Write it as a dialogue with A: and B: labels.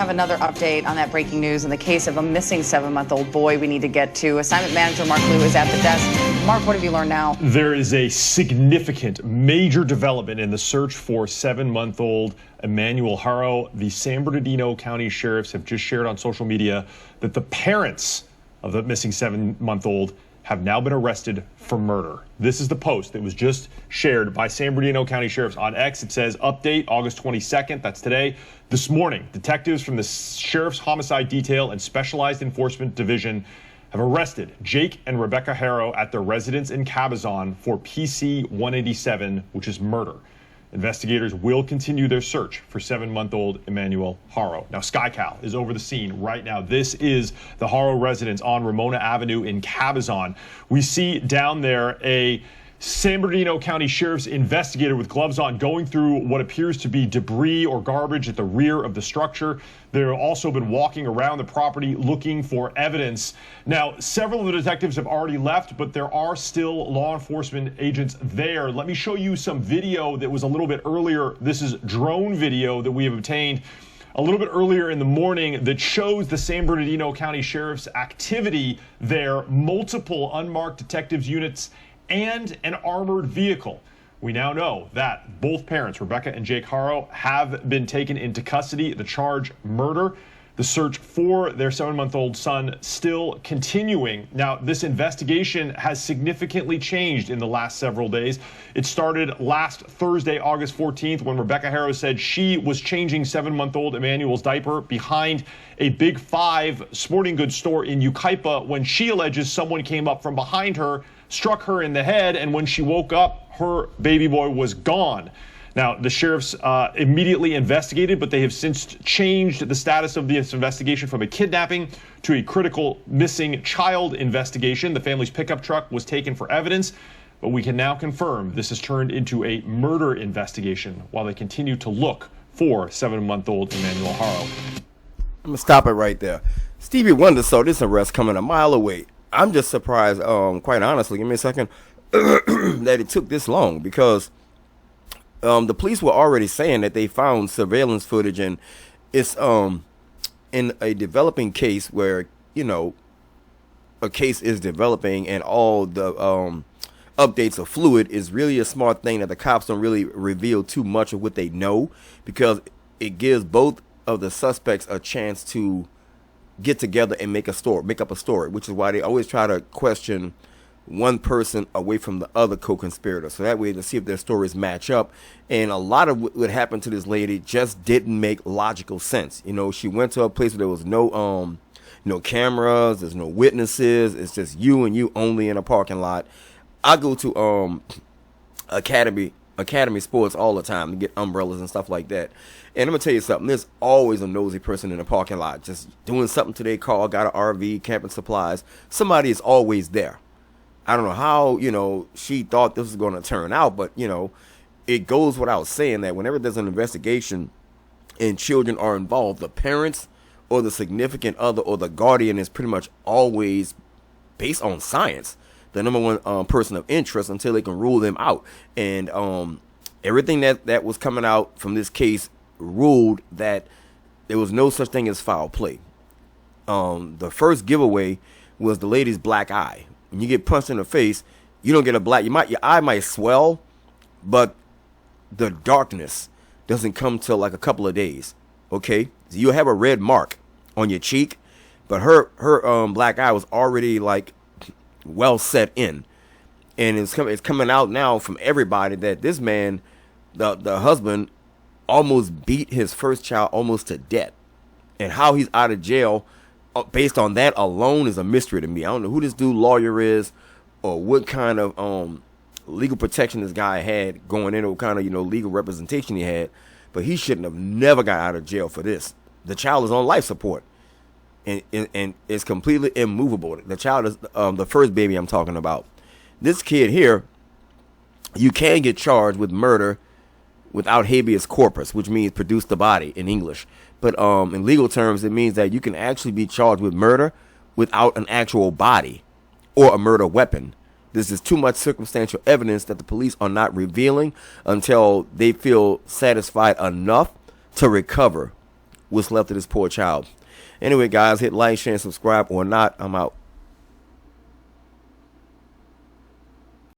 A: Have another update on that breaking news in the case of a missing 7-month-old boy we need to get to. Assignment manager Mark Liu is at the desk. Mark, what have you learned now?
B: There is a significant, major development in the search for 7-month-old Emmanuel Haro. The San Bernardino County sheriffs have just shared on social media that the parents of the missing 7-month-old have now been arrested for murder. This is the post that was just shared by San Bernardino County Sheriffs on X. It says, update August 22nd, that's today. This morning, detectives from the Sheriff's Homicide Detail and Specialized Enforcement Division have arrested Jake and Rebecca Haro at their residence in Cabazon for PC 187, which is murder. Investigators will continue their search for 7-month-old Emmanuel Haro. Now, SkyCal is over the scene right now. This is the Haro residence on Ramona Avenue in Cabazon. We see down there a San Bernardino County Sheriff's investigator with gloves on going through what appears to be debris or garbage at the rear of the structure. They've also been walking around the property looking for evidence. Now, several of the detectives have already left, but there are still law enforcement agents there. Let me show you some video that was a little bit earlier. This is drone video that we have obtained a little bit earlier in the morning that shows the San Bernardino County Sheriff's activity there, multiple unmarked detectives units, and an armored vehicle. We now know that both parents, Rebecca and Jake Haro, have been taken into custody. The charge, murder. The search for their 7-month-old son still continuing. Now, this investigation has significantly changed in the last several days. It started last Thursday, August 14th, when Rebecca Haro said she was changing 7-month-old Emmanuel's diaper behind a Big Five sporting goods store in Yucaipa when she alleges someone came up from behind her, struck her in the head, and when she woke up, her baby boy was gone. Now, the sheriffs immediately investigated, but they have since changed the status of this investigation from a kidnapping to a critical missing child investigation. The family's pickup truck was taken for evidence, but we can now confirm this has turned into a murder investigation while they continue to look for 7-month-old Emmanuel Haro.
C: I'm going to stop it right there. Stevie Wonder saw this arrest coming a mile away. I'm just surprised, quite honestly, give me a second, that it took this long, because the police were already saying that they found surveillance footage, and it's in a developing case where, you know, a case is developing and all the updates are fluid. Is really a smart thing that the cops don't really reveal too much of what they know, because it gives both of the suspects a chance to get together and make up a story, which is why they always try to question one person away from the other co-conspirator, so that way to see if their stories match up. And a lot of what happened to this lady just didn't make logical sense. You know, she went to a place where there was no cameras, there's no witnesses, it's just you and you only in a parking lot. I go to Academy Sports all the time to get umbrellas and stuff like that. And I'm gonna tell you something, there's always a nosy person in the parking lot just doing something to their car, got an RV, camping supplies. Somebody is always there. I don't know how, you know, she thought this was going to turn out, but, you know, it goes without saying that whenever there's an investigation and children are involved, the parents or the significant other or the guardian is pretty much always based on science, the number one person of interest until they can rule them out. And everything that was coming out from this case ruled that there was no such thing as foul play. The first giveaway was the lady's black eye. When you get punched in the face, you don't get a black. Your eye might swell, but the darkness doesn't come till like a couple of days. Okay, so you'll have a red mark on your cheek, but her black eye was already like well set in, and it's coming out now from everybody that this man, the husband, almost beat his first child almost to death, and how he's out of jail based on that alone is a mystery to me. I don't know who this dude lawyer is, or what kind of legal protection this guy had going in, or what kind of, you know, legal representation he had, but he shouldn't have never got out of jail for this. The child is on life support, and it's completely immovable. The child is the first baby I'm talking about. This kid here, you can get charged with murder without habeas corpus, which means produce the body in English. But in legal terms, it means that you can actually be charged with murder without an actual body or a murder weapon. This is too much circumstantial evidence that the police are not revealing until they feel satisfied enough to recover what's left of this poor child. Anyway, guys, hit like, share, and subscribe or not. I'm out.